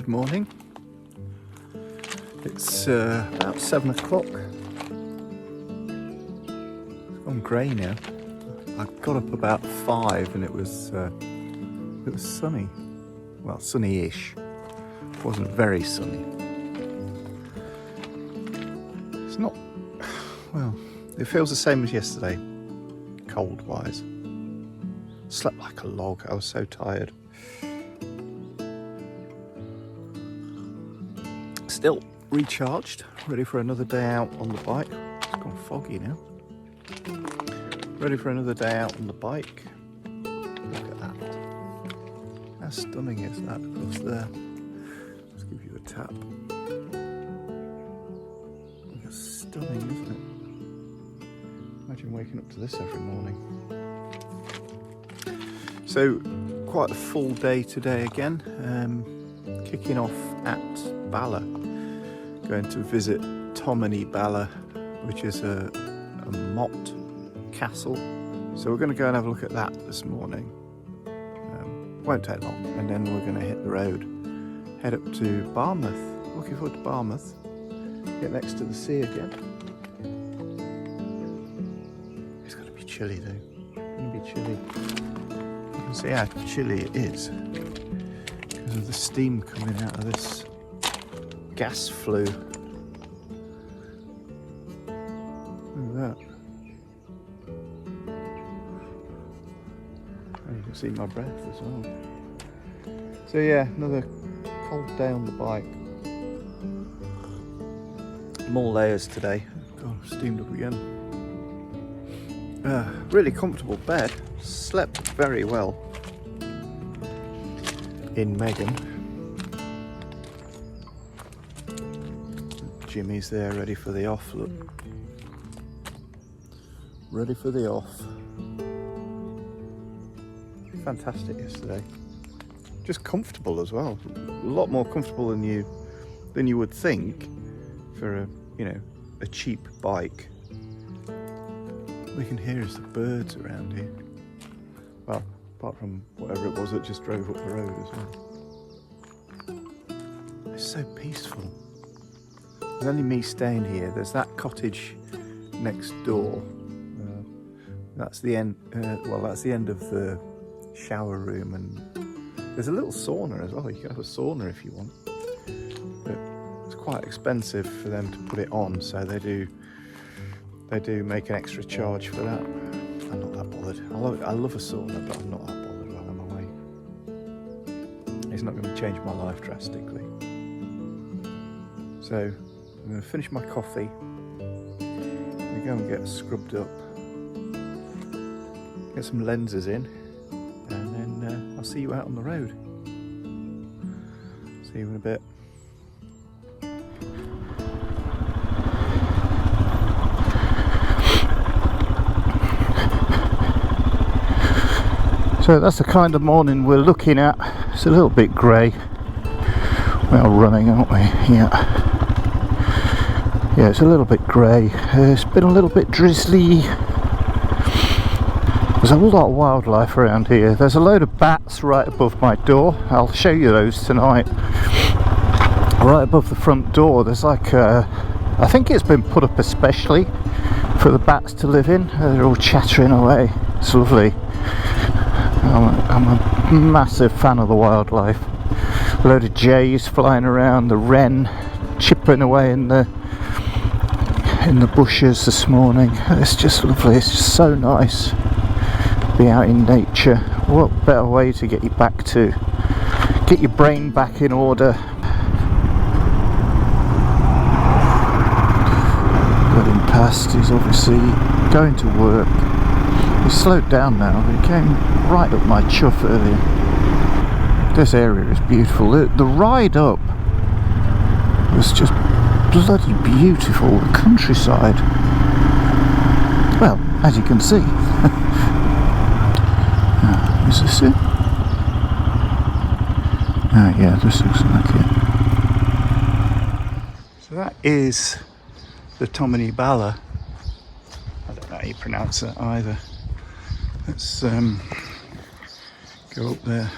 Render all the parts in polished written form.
Good morning. It's about 7 o'clock. It's gone grey now. I got up about 5 and it was sunny. Well, sunny-ish. It wasn't very sunny. It's not, well, it feels the same as yesterday, cold-wise. Slept like a log. I was so tired. Still recharged, ready for another day out on the bike. It's gone foggy now. Ready for another day out on the bike. Look at that. How stunning is that across there? Let's give you a tap. It's stunning, isn't it? Imagine waking up to this every morning. So, quite a full day today again. Kicking off at Bala. Going to visit Tomen Bala, which is a motte castle. So we're going to go and have a look at that this morning. Won't take long, and then we're going to hit the road, head up to Barmouth. Looking forward to Barmouth. Get next to the sea again. It's going to be chilly though. It's going to be chilly. You can see how chilly it is because of the steam coming out of this gas flue. Look at that. And you can see my breath as well. So yeah, another cold day on the bike. More layers today. God, steamed up again. Really comfortable bed. Slept very well in Megan. Jimmy's there, ready for the off, look. Ready for the off. Fantastic yesterday. Just comfortable as well. A lot more comfortable than you would think for a cheap bike. All you can hear is the birds around here. Well, apart from whatever it was that just drove up the road as well. It's so peaceful. There's only me staying here. There's that cottage next door. That's the end. That's the end of the shower room, and there's a little sauna as well. You can have a sauna if you want, but it's quite expensive for them to put it on. So they do make an extra charge for that. I'm not that bothered. I love a sauna, but I'm not that bothered while I'm away. It's not going to change my life drastically. So I'm going to finish my coffee. I'm going to go and get scrubbed up. Get some lenses in. And then I'll see you out on the road. See you in a bit. So that's the kind of morning we're looking at. It's a little bit grey. We are running, aren't we? Yeah, it's a little bit grey. It's been a little bit drizzly. There's a lot of wildlife around here. There's a load of bats right above my door. I'll show you those tonight. Right above the front door, there's like I think it's been put up especially for the bats to live in. They're all chattering away. It's lovely. I'm a massive fan of the wildlife. A load of jays flying around, the wren chipping away in the bushes this morning. It's just lovely. It's just so nice. Be out in nature. What better way to get your brain back in order. Heading past, he's obviously going to work. He's slowed down now, but he came right up my chuff earlier. This area is beautiful. The ride up was just bloody beautiful. The countryside. Well, as you can see. Is this it? Yeah, this looks like it. So that is the Tomen Bala. I don't know how you pronounce that either. Let's go up there.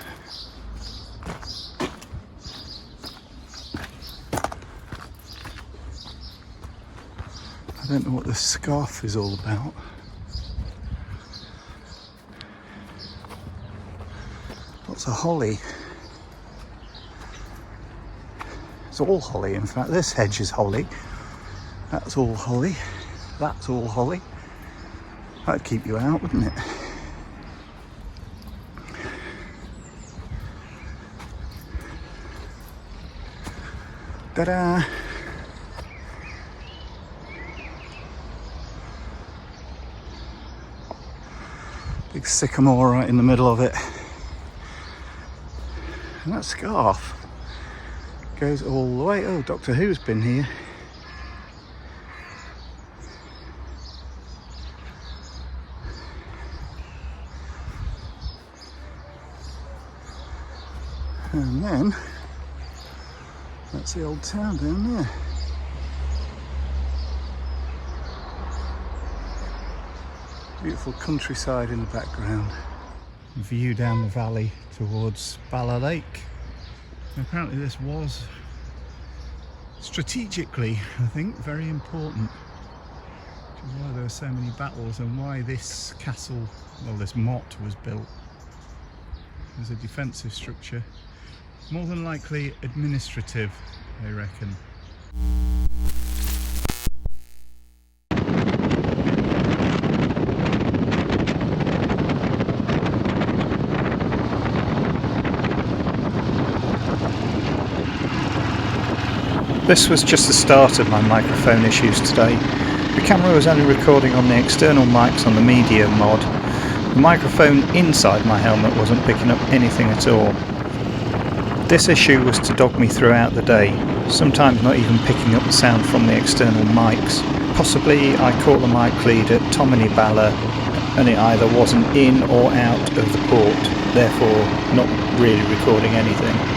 I don't know what this scarf is all about. Lots of holly. It's all holly, in fact. This hedge is holly. That's all holly. That's all holly. That'd keep you out, wouldn't it? Ta-da! Big sycamore right in the middle of it. And that scarf goes all the way. Oh, Doctor Who's been here. And then that's the old town down there. Beautiful countryside in the background. View down the valley towards Bala Lake. And apparently this was strategically, I think, very important. Which is why there were so many battles and why this castle, well, this motte was built as a defensive structure. More than likely administrative, they reckon. This was just the start of my microphone issues today. The camera was only recording on the external mics on the media mod. The microphone inside my helmet wasn't picking up anything at all. This issue was to dog me throughout the day, sometimes not even picking up the sound from the external mics. Possibly I caught the mic lead at Tomen Bala and it either wasn't in or out of the port, therefore not really recording anything.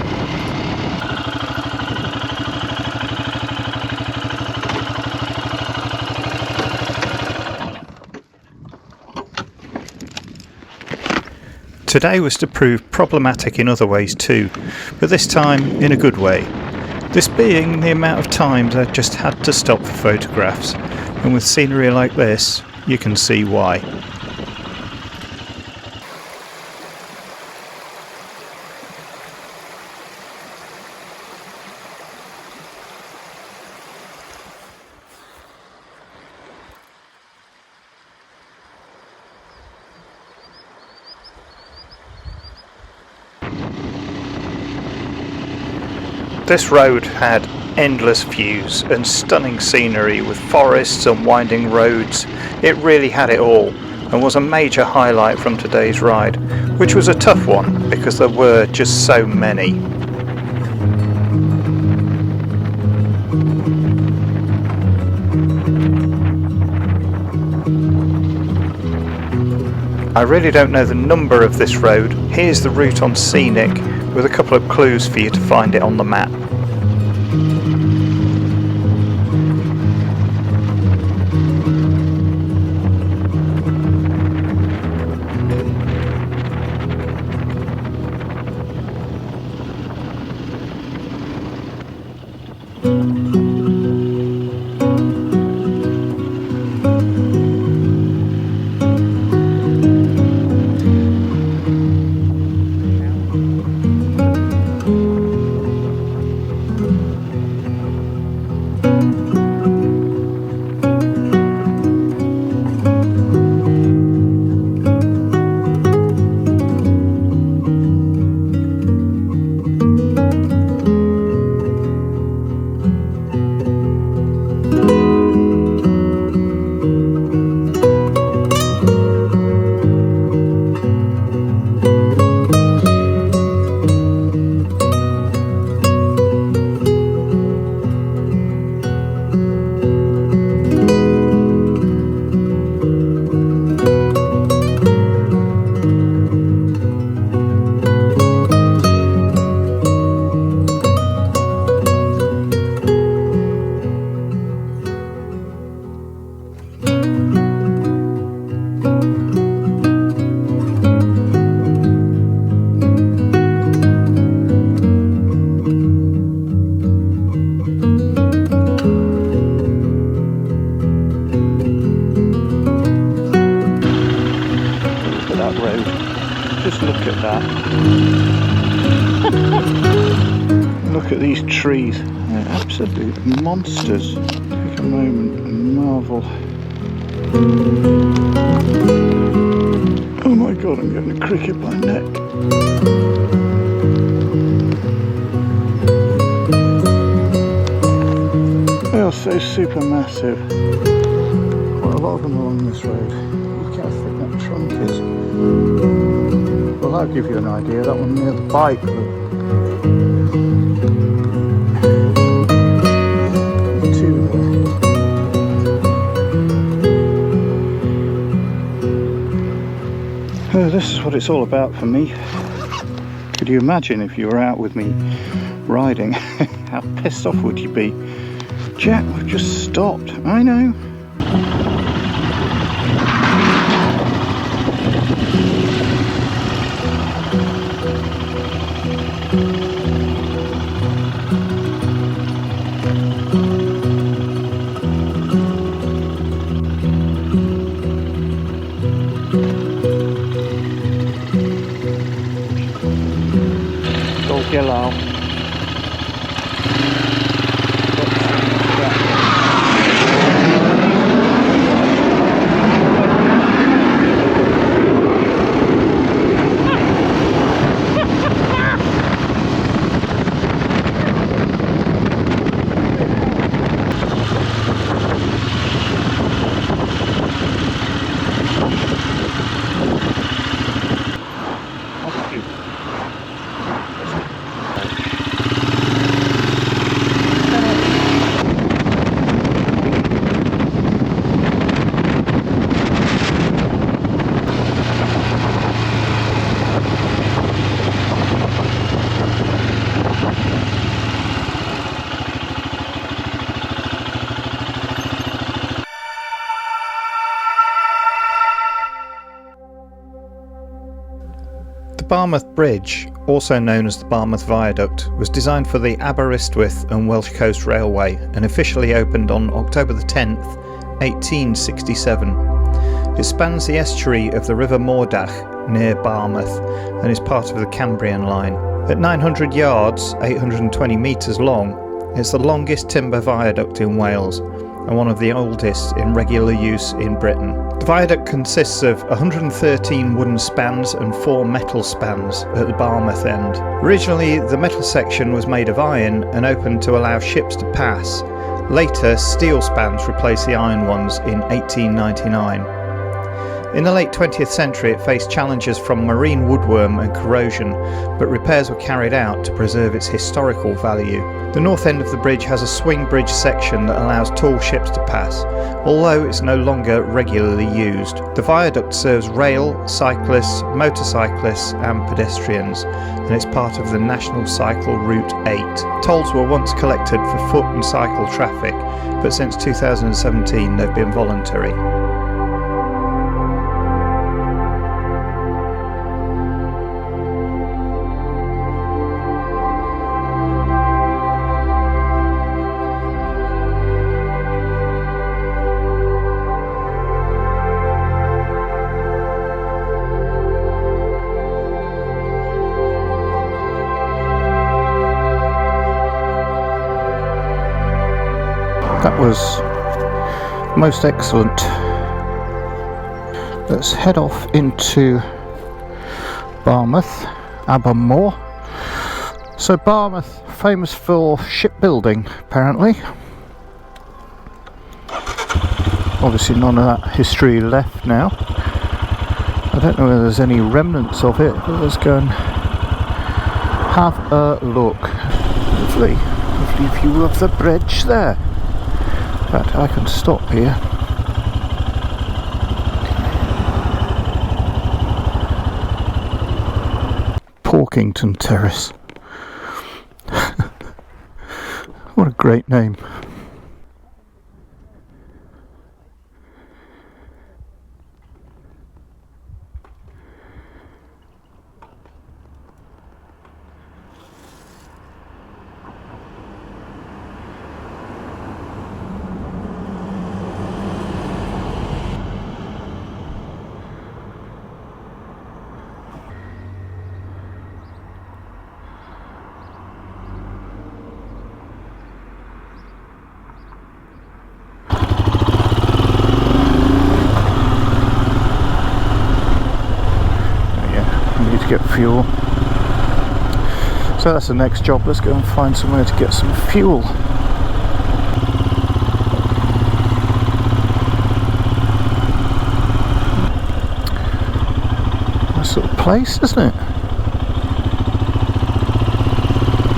Today was to prove problematic in other ways too, but this time in a good way. This being the amount of times I just had to stop for photographs, and with scenery like this, you can see why. This road had endless views and stunning scenery with forests and winding roads. It really had it all and was a major highlight from today's ride, which was a tough one because there were just so many. I really don't know the number of this road. Here's the route on Scenic with a couple of clues for you to find it on the map. Just look at that. Look at these trees. They're absolute monsters. Take a moment and marvel. Oh my god, I'm getting a crick in my neck. They are so super massive. Quite a lot of them along this road. Look how thick that trunk is. Well, that'll give you an idea. That one near the bike. This is what it's all about for me. Could you imagine if you were out with me riding? How pissed off would you be? Jack, we've just stopped. I know. Yellow. The Barmouth Bridge, also known as the Barmouth Viaduct, was designed for the Aberystwyth and Welsh Coast Railway and officially opened on October the 10th, 1867. It spans the estuary of the River Mordach near Barmouth and is part of the Cambrian Line. At 900 yards, 820 metres long, it's the longest timber viaduct in Wales and one of the oldest in regular use in Britain. The viaduct consists of 113 wooden spans and 4 metal spans at the Barmouth end. Originally, the metal section was made of iron and opened to allow ships to pass. Later, steel spans replaced the iron ones in 1899. In the late 20th century, it faced challenges from marine woodworm and corrosion, but repairs were carried out to preserve its historical value. The north end of the bridge has a swing bridge section that allows tall ships to pass, although it's no longer regularly used. The viaduct serves rail, cyclists, motorcyclists and pedestrians, and it's part of the National Cycle Route 8. Tolls were once collected for foot and cycle traffic, but since 2017 they've been voluntary. That was most excellent. Let's head off into Barmouth, Abermore. So Barmouth, famous for shipbuilding, apparently. Obviously none of that history left now. I don't know whether there's any remnants of it, but let's go and have a look. Lovely, lovely view of the bridge there. In fact, I can stop here. Porkington Terrace. What a great name. to get fuel. So that's the next job. Let's go and find somewhere to get some fuel. Nice little place, isn't it?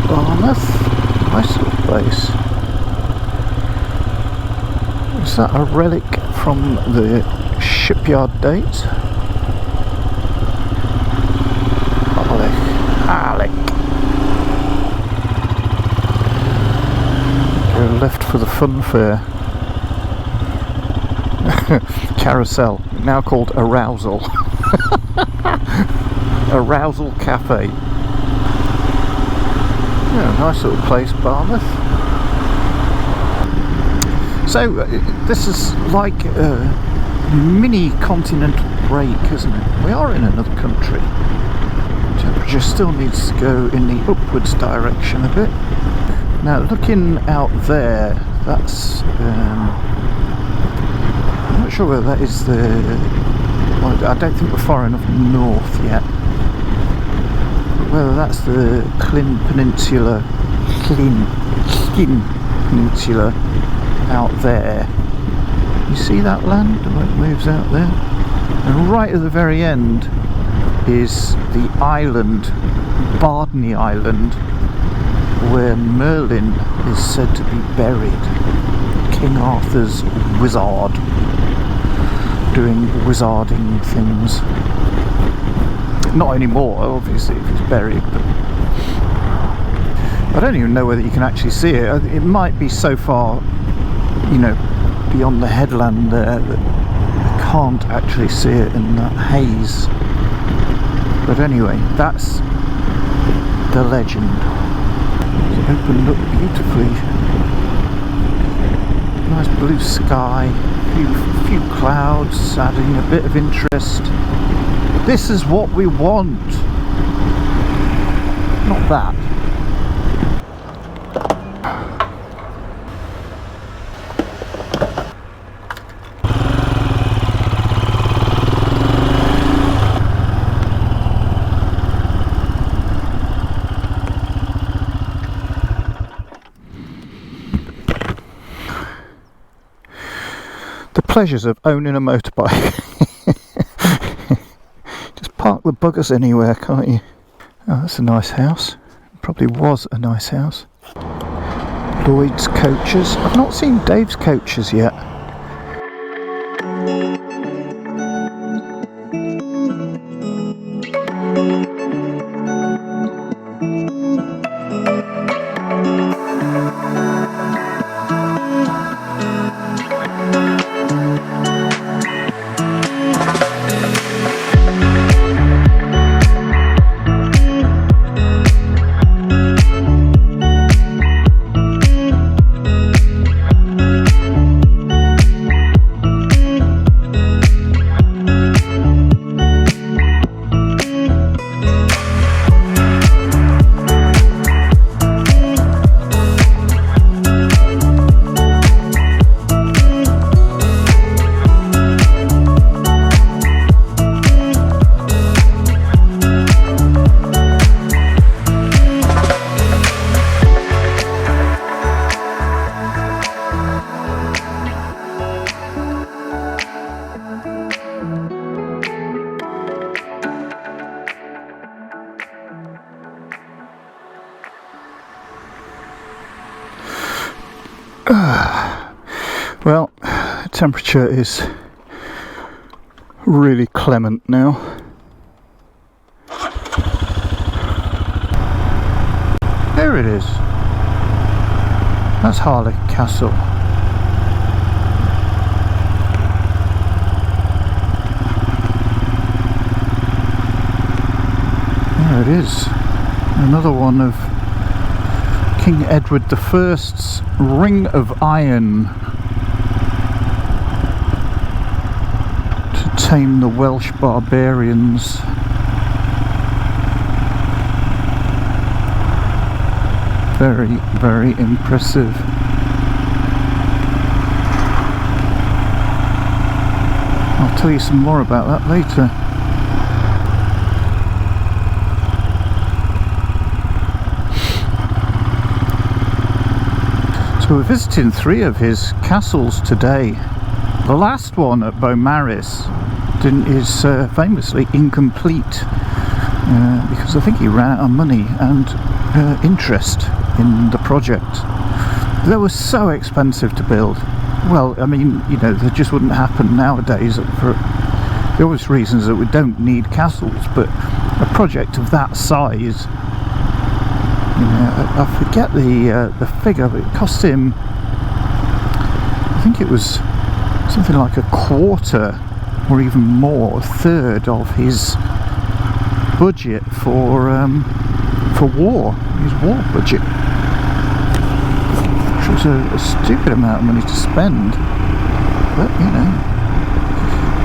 Barmouth. Nice little place. Is that a relic from the shipyard days? Harlech. Go left for the fun fair. Carousel, now called Arousal. Arousal Cafe. Yeah, nice little place, Barmouth. So this is like a mini continental break, isn't it? We are in another country. Temperature still needs to go in the upwards direction a bit. Now looking out there, that's I'm not sure whether that is the, well, I don't think we're far enough north yet, but whether that's the Klin Peninsula out there. You see that land, the way it moves out there? And right at the very end is the island, Bardney Island, where Merlin is said to be buried. King Arthur's wizard, doing wizarding things. Not anymore, obviously, if he's buried, but I don't even know whether you can actually see it. It might be so far, you know, beyond the headland there that you can't actually see it in that haze. But anyway, that's the legend. It opened up beautifully. Nice blue sky, few clouds adding a bit of interest. This is what we want. Not that. Pleasures of owning a motorbike. Just park the buggers anywhere, can't you? Oh, that's a nice house. Probably was a nice house. Lloyd's coaches. I've not seen Dave's coaches yet. Well, temperature is really clement now. There it is. That's Harlech Castle. There it is. Another one of King Edward I's Ring of Iron to tame the Welsh barbarians. Very, very impressive. I'll tell you some more about that later. So we're visiting 3 of his castles today. The last one at Beaumaris is famously incomplete because I think he ran out of money and interest in the project. They were so expensive to build. Well, I mean, you know, they just wouldn't happen nowadays for the obvious reasons that we don't need castles, but a project of that size, you know, I forget the figure, but it cost him, I think it was something like a quarter or even more, a third of his budget for war, his war budget, which was a stupid amount of money to spend. But you know,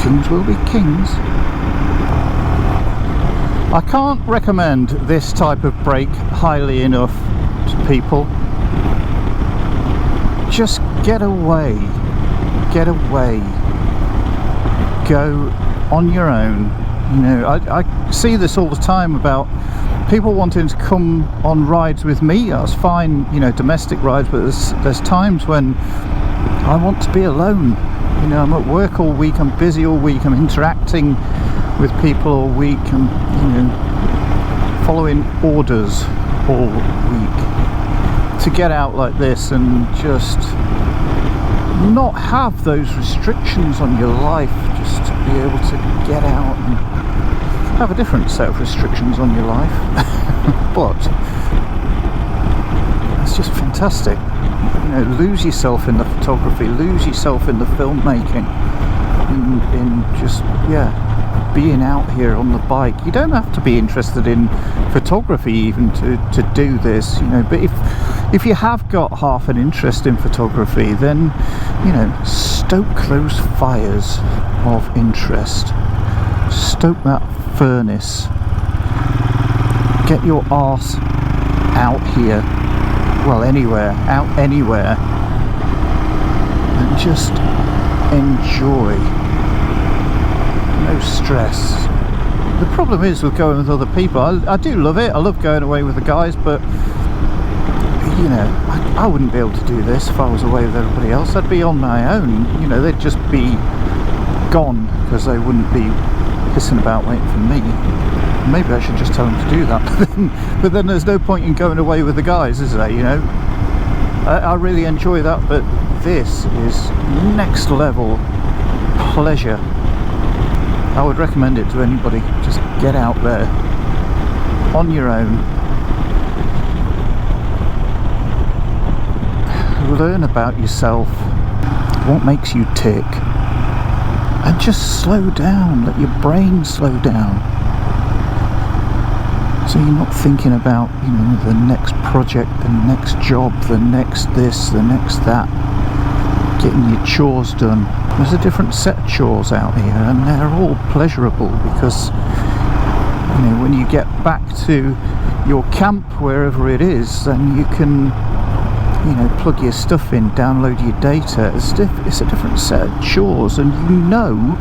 kings will be kings. I can't recommend this type of break highly enough to people. Just get away. Get away. Go on your own. You know, I see this all the time about people wanting to come on rides with me. That's fine, you know, domestic rides, but there's times when I want to be alone. You know, I'm at work all week, I'm busy all week, I'm interacting with people all week, I'm, you know, following orders all week. To get out like this and just not have those restrictions on your life, just to be able to get out and have a different set of restrictions on your life. But it's just fantastic. You know, lose yourself in the photography, lose yourself in the filmmaking, in just, yeah, being out here on the bike. You don't have to be interested in photography even to do this, you know, but if you have got half an interest in photography, then, you know, stoke those fires of interest, stoke that furnace, get your arse out here, well, out anywhere, and just enjoy. No stress. The problem is with going with other people, I do love it, I love going away with the guys, but you know, I wouldn't be able to do this if I was away with everybody else. I'd be on my own, you know, they'd just be gone because they wouldn't be pissing about waiting for me. Maybe I should just tell them to do that, but then there's no point in going away with the guys, is there, you know? I really enjoy that, but this is next level pleasure. I would recommend it to anybody. Just get out there on your own, learn about yourself, what makes you tick, and just slow down, let your brain slow down, so you're not thinking about, you know, the next project, the next job, the next this, the next that, getting your chores done. There's a different set of chores out here, and they're all pleasurable because, you know, when you get back to your camp, wherever it is, then you can, you know, plug your stuff in, download your data. It's a different set of chores, and you know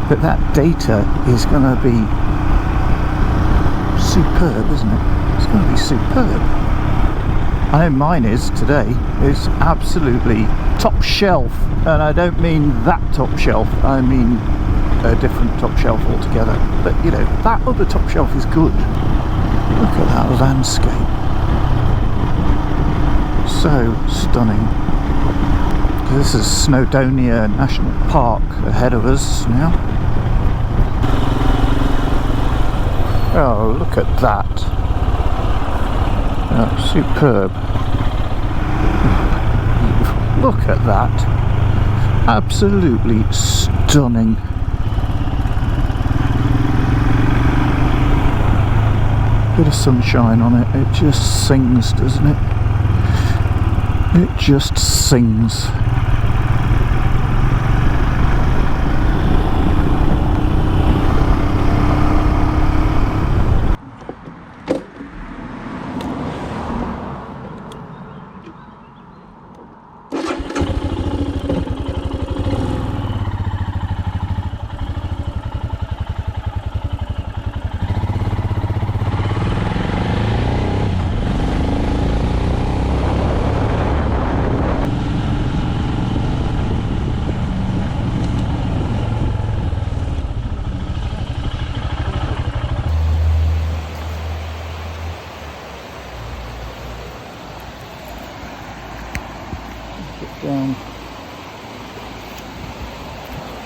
that data is going to be superb, isn't it? It's going to be superb. I know mine is today. It's absolutely top shelf, and I don't mean that top shelf, I mean a different top shelf altogether. But you know, that other top shelf is good. Look at that landscape. So stunning. This is Snowdonia National Park ahead of us now. Oh, look at that. Oh, superb. Look at that. Absolutely stunning. Bit of sunshine on it. It just sings, doesn't it? It just sings. down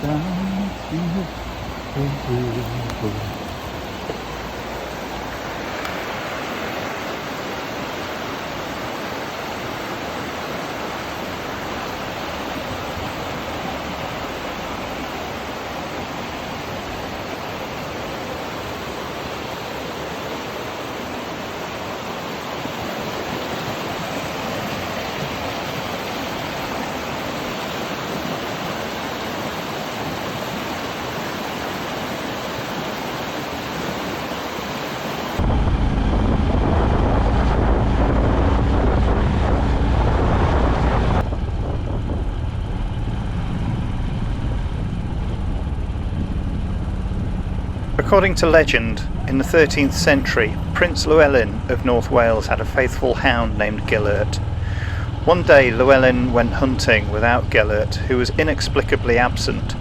to the According to legend, in the 13th century, Prince Llewellyn of North Wales had a faithful hound named Gellert. One day Llewellyn went hunting without Gellert, who was inexplicably absent.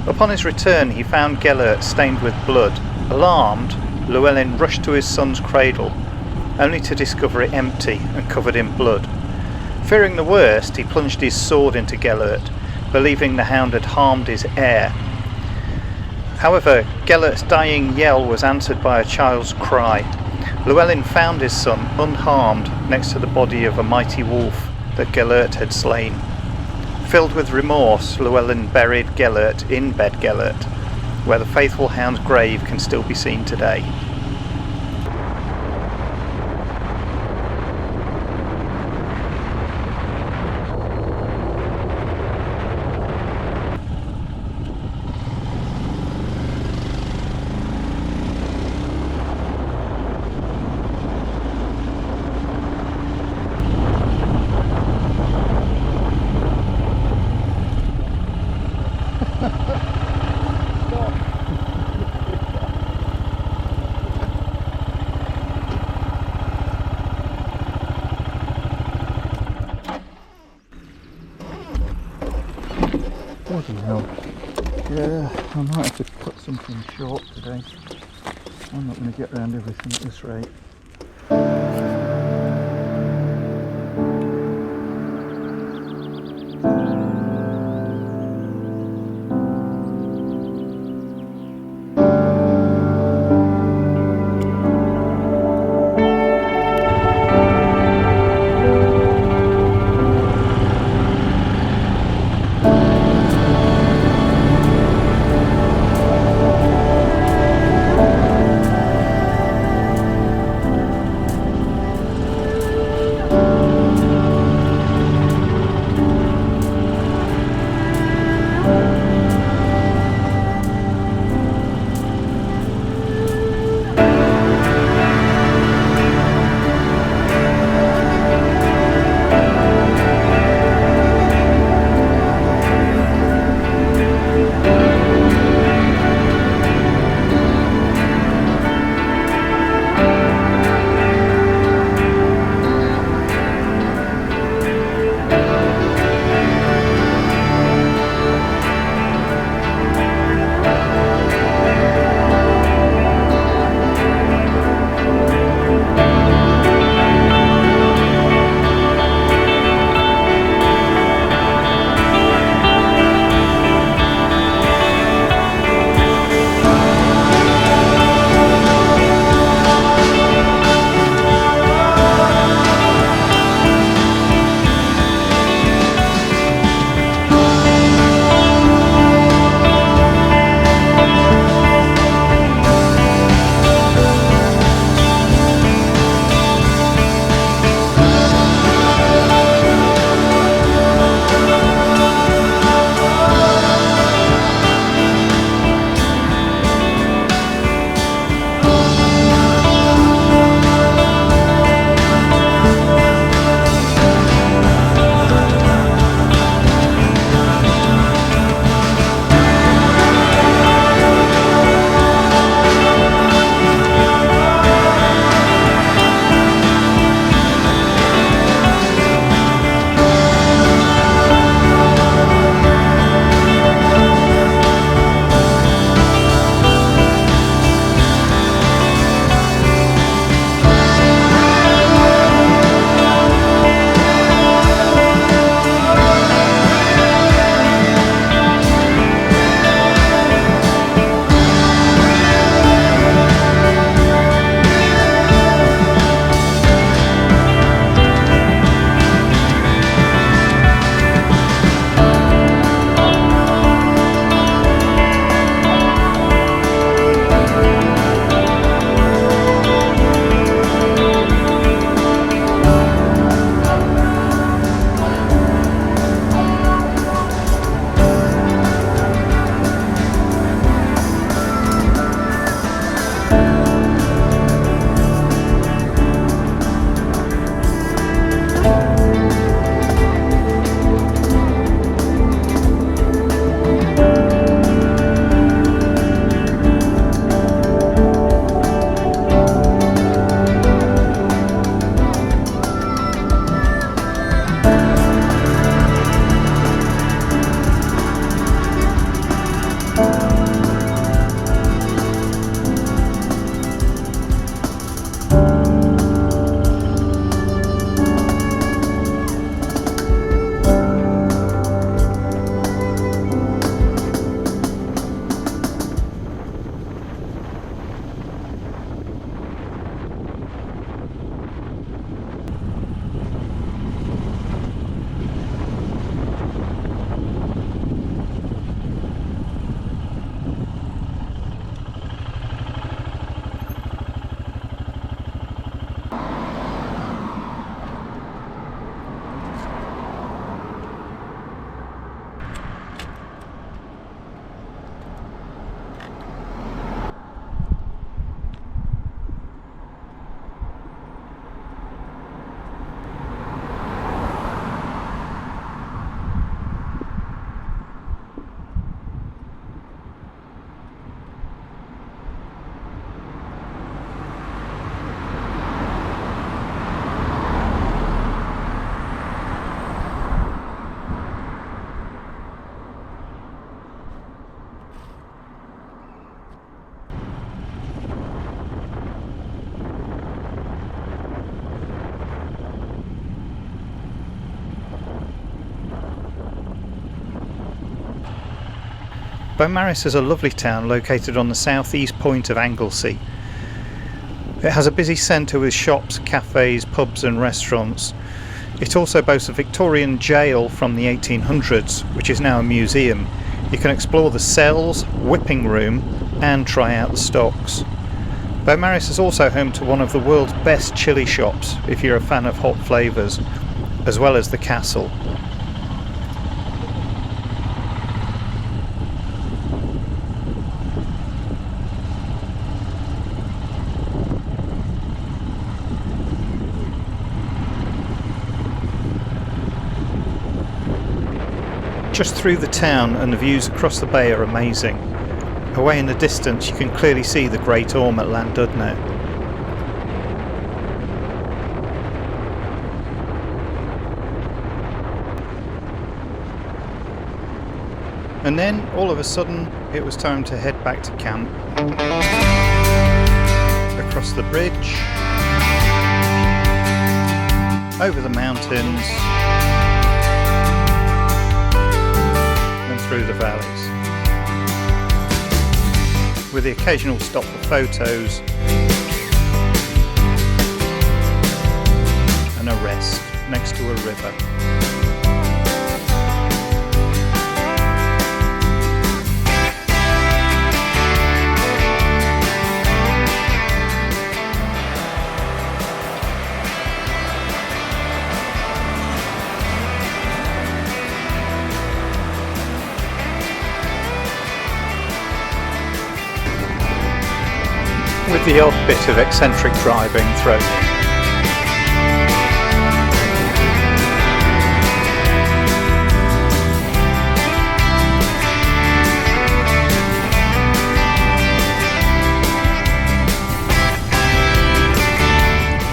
Upon his return he found Gellert stained with blood. Alarmed, Llewellyn rushed to his son's cradle, only to discover it empty and covered in blood. Fearing the worst, he plunged his sword into Gellert, believing the hound had harmed his heir. However, Gellert's dying yell was answered by a child's cry. Llewellyn found his son unharmed next to the body of a mighty wolf that Gellert had slain. Filled with remorse, Llewellyn buried Gellert in Bed Gellert, where the faithful hound's grave can still be seen today. Bloody hell. Yeah, I might have to cut something short today. I'm not going to get around everything at this rate. Beaumaris is a lovely town located on the southeast point of Anglesey. It has a busy centre with shops, cafes, pubs and restaurants. It also boasts a Victorian jail from the 1800s, which is now a museum. You can explore the cells, whipping room and try out the stocks. Beaumaris is also home to one of the world's best chili shops if you're a fan of hot flavours, as well as the castle. Just through the town and the views across the bay are amazing. Away in the distance you can clearly see the Great Orme at Llandudno. And then all of a sudden it was time to head back to camp. Across the bridge, over the mountains, through the valleys, with the occasional stop for photos and a rest next to a river. With the odd bit of eccentric driving thrown in.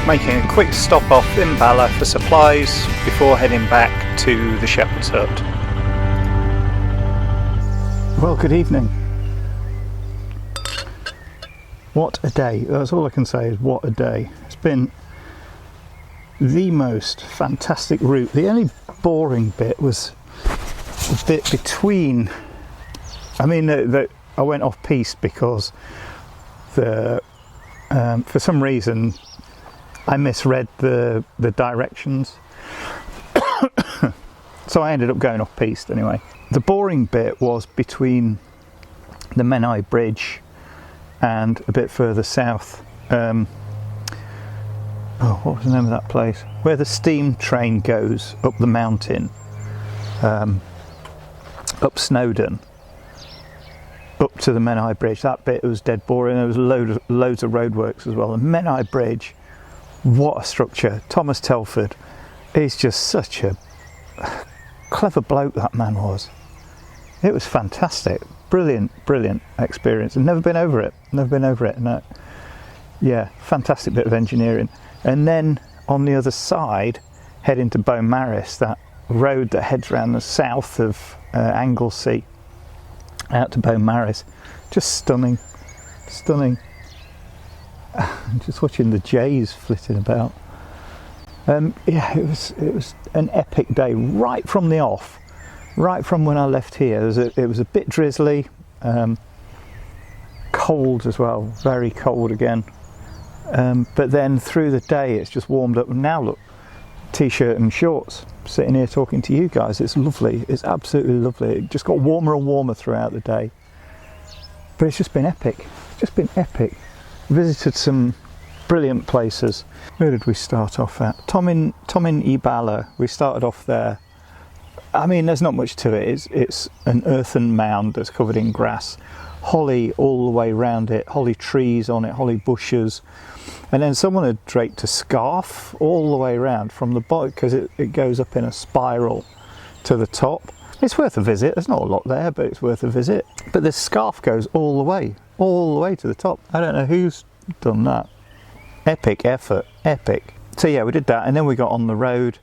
Making a quick stop off in Bala for supplies before heading back to the shepherd's hut. Well, good evening. What a day. That's all I can say is what a day. It's been the most fantastic route. The only boring bit was the bit between, I went off piste because for some reason I misread the directions. So I ended up going off piste anyway. The boring bit was between the Menai Bridge and a bit further south, what was the name of that place? Where the steam train goes up the mountain, up Snowdon, up to the Menai Bridge. That bit was dead boring. There was loads of roadworks as well. The Menai Bridge, what a structure. Thomas Telford is just such a clever bloke, that man was. It was fantastic. Brilliant experience. I've never been over it. No. Yeah, fantastic bit of engineering. And then on the other side, heading to Beaumaris, that road that heads around the south of Anglesey, out to Beaumaris, just stunning. Just watching the jays flitting about. Yeah, it was an epic day right from the off. Right from when I left here, it was a bit drizzly, cold as well, very cold again. But then through the day it's just warmed up, and now look, t-shirt and shorts, sitting here talking to you guys. It's lovely, it's absolutely lovely. It just got warmer and warmer throughout the day. But it's just been epic, Visited some brilliant places. Where did we start off at? Tomen y Bala, we started off there. There's not much to it. It's an earthen mound that's covered in grass, holly all the way around it, holly trees on it, holly bushes, and then someone had draped a scarf all the way around from the bottom, because it goes up in a spiral to the top. It's worth a visit. There's not a lot there, but it's worth a visit. But this scarf goes all the way to the top. I don't know who's done that. Epic effort, epic. So yeah, we did that, and then we got on the road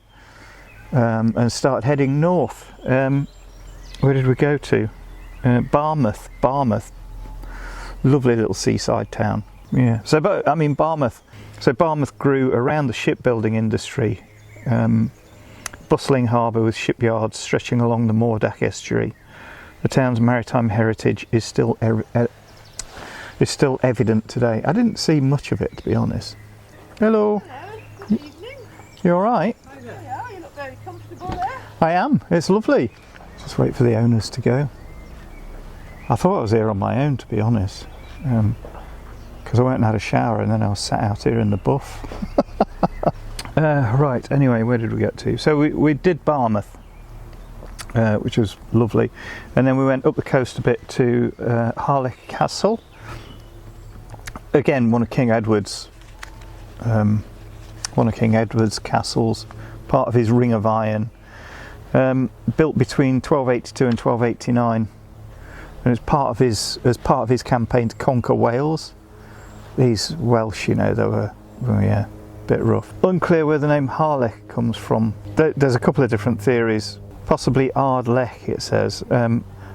and started heading north. Where did we go to? Barmouth. Lovely little seaside town. Yeah. So, Barmouth grew around the shipbuilding industry. Bustling harbour with shipyards stretching along the Moordack estuary. The town's maritime heritage is still evident today. I didn't see much of it, to be honest. Hello. Hello, good evening. You all right? Yeah, you look very comfortable there. I am. It's lovely. Just wait for the owners to go. I thought I was here on my own, to be honest, because I went and had a shower and then I was sat out here in the buff. Right, anyway, where did we get to? So we did Barmouth, which was lovely, and then we went up the coast a bit to Harlech Castle. Again, one of King Edward's castles, part of his Ring of Iron, built between 1282 and 1289, and as part of his campaign to conquer Wales. These Welsh, you know, they were, well, yeah, a bit rough. Unclear where the name Harlech comes from. There's a couple of different theories. Possibly Ard-lech, it says.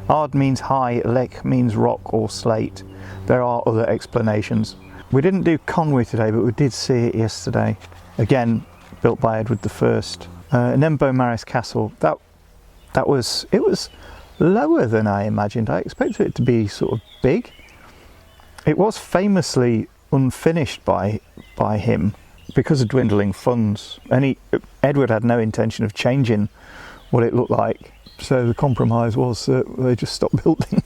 Ard means high, lech means rock or slate. There are other explanations. We didn't do Conwy today, but we did see it yesterday. Again, built by Edward I. And then Beaumaris Castle. It was lower than I imagined. I expected it to be sort of big. It was famously unfinished by him because of dwindling funds. And Edward had no intention of changing what it looked like. So the compromise was that they just stopped building.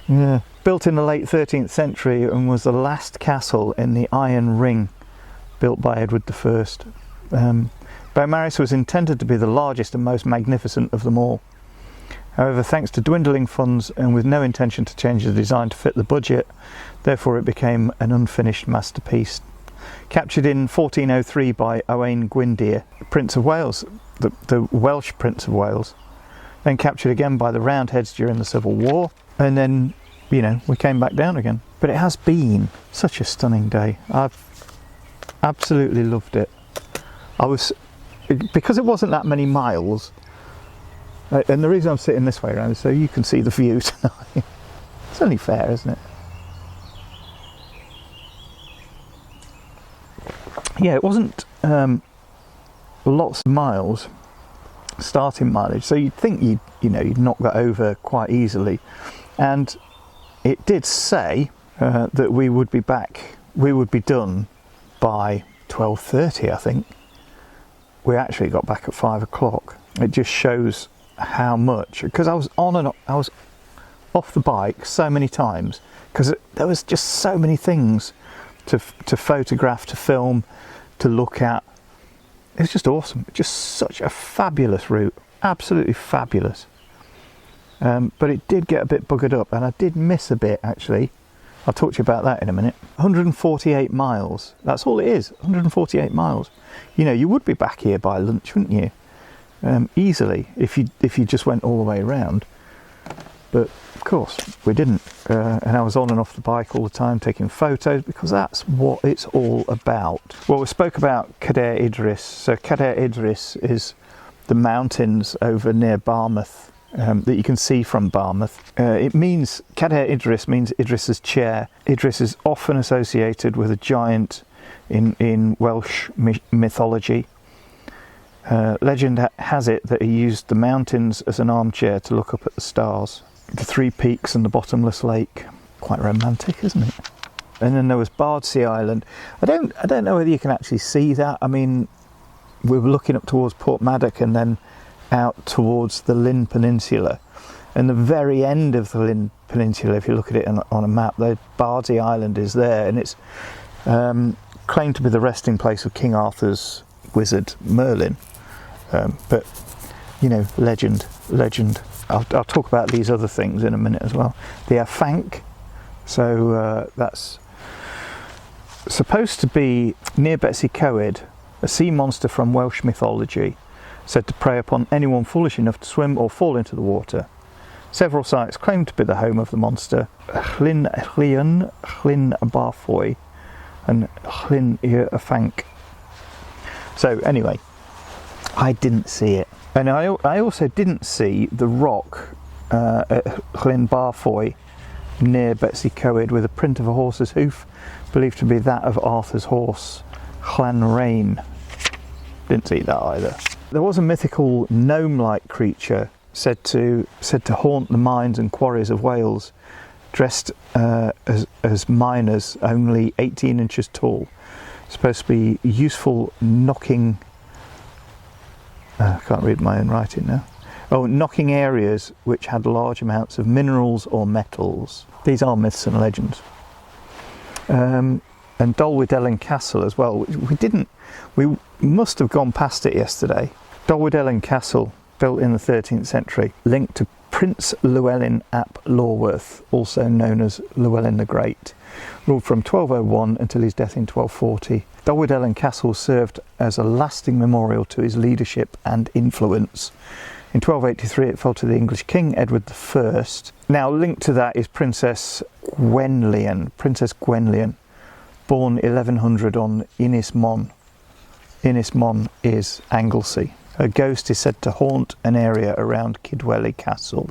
Yeah. Built in the late 13th century and was the last castle in the Iron Ring built by Edward I. Beaumaris was intended to be the largest and most magnificent of them all. However, thanks to dwindling funds and with no intention to change the design to fit the budget, therefore it became an unfinished masterpiece. Captured in 1403 by Owain Gwyndr, Prince of Wales, the Welsh Prince of Wales, then captured again by the Roundheads during the Civil War, and then, you know, we came back down again. But it has been such a stunning day. I've absolutely loved it. Because it wasn't that many miles, and the reason I'm sitting this way around is so you can see the view tonight. It's only fair, isn't it? Yeah, it wasn't lots of miles starting mileage, so you'd think you'd knock that over quite easily. And it did say that we would be done by 12:30, I think. We actually got back at 5 o'clock. It just shows how much, because I was off the bike so many times, because there was just so many things to photograph, to film, to look at. It was just awesome. Just such a fabulous route, absolutely fabulous. But it did get a bit buggered up, and I did miss a bit actually. I'll talk to you about that in a minute. 148 miles, that's all it is, 148 miles. You know, you would be back here by lunch, wouldn't you? Easily, if you just went all the way around. But of course, we didn't. And I was on and off the bike all the time, taking photos, because that's what it's all about. Well, we spoke about Cadair Idris. So Cadair Idris is the mountains over near Barmouth, that you can see from Barmouth. It means, Cadair Idris means Idris's chair. Idris is often associated with a giant in Welsh mythology. Legend has it that he used the mountains as an armchair to look up at the stars. The three peaks and the bottomless lake. Quite romantic, isn't it? And then there was Bardsea Island. I don't know whether you can actually see that. I mean, we were looking up towards Portmaddock and then out towards the Lynn Peninsula. And the very end of the Lynn Peninsula, if you look at it on a map, the Bardsea Island is there, and it's claimed to be the resting place of King Arthur's wizard Merlin. But, you know, legend. I'll talk about these other things in a minute as well. The Afanc, so that's supposed to be near Betsy Coed, a sea monster from Welsh mythology, said to prey upon anyone foolish enough to swim or fall into the water. Several sites claim to be the home of the monster: Llyn Llion, Llyn Barfoy, and Llyn i'r Afanc. So anyway, I didn't see it. And I also didn't see the rock at Llyn Barfoy near Betsy Coed with a print of a horse's hoof, believed to be that of Arthur's horse, Llanrain. Didn't see that either. There was a mythical gnome-like creature said to haunt the mines and quarries of Wales, dressed as miners, only 18 inches tall. Supposed to be useful knocking. I can't read my own writing now. Oh, knocking areas which had large amounts of minerals or metals. These are myths and legends. And Dolwydellen Castle as well. We must have gone past it yesterday. Dolwydellen Castle, built in the 13th century, linked to Prince Llewellyn ap Lorworth, also known as Llewellyn the Great, ruled from 1201 until his death in 1240. Dolwydellen Castle served as a lasting memorial to his leadership and influence. In 1283 it fell to the English King Edward I. Now linked to that is Princess Gwenllian, born 1100 on Ynys Môn. Ynys Môn is Anglesey. Her ghost is said to haunt an area around Kidwelly Castle.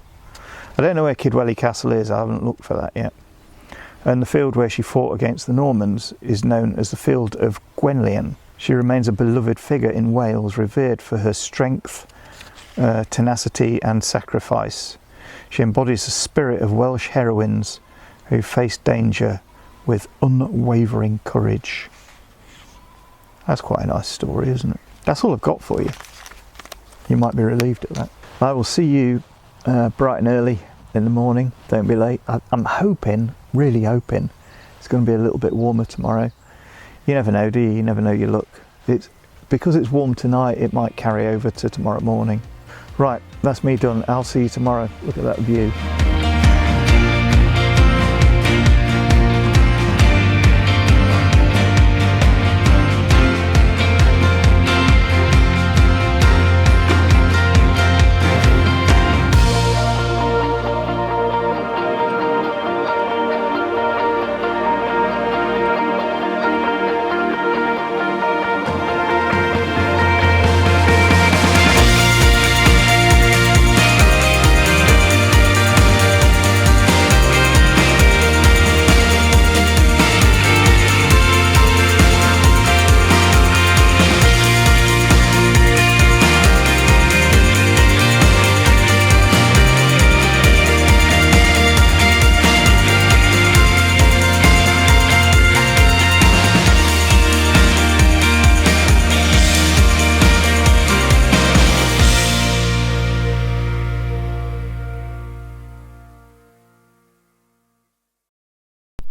I don't know where Kidwelly Castle is, I haven't looked for that yet. And the field where she fought against the Normans is known as the Field of Gwenllian. She remains a beloved figure in Wales, revered for her strength, tenacity and sacrifice. She embodies the spirit of Welsh heroines who face danger with unwavering courage. That's quite a nice story, isn't it? That's all I've got for you. You might be relieved at that. I will see you bright and early in the morning. Don't be late. I'm hoping, really hoping, it's going to be a little bit warmer tomorrow. You never know, do you? You never know your luck. Because it's warm tonight, it might carry over to tomorrow morning. Right, that's me done. I'll see you tomorrow. Look at that view.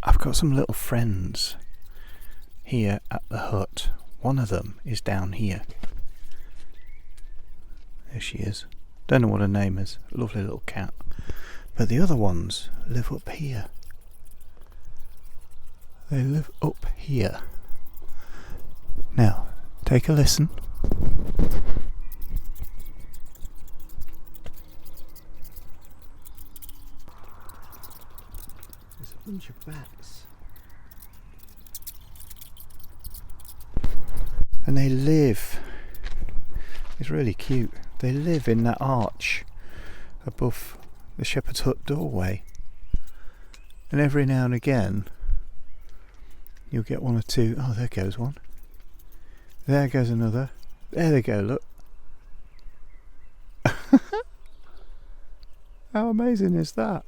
I've got some little friends here at the hut. One of them is down here. There she is. Don't know what her name is. Lovely little cat. But the other ones live up here. They live up here. Now, take a listen. There's a bunch of bats. And they live, it's really cute, they live in that arch above the shepherd's hut doorway. And every now and again you'll get one or two. Oh, there goes one. There goes another. There they go, look. How amazing is that?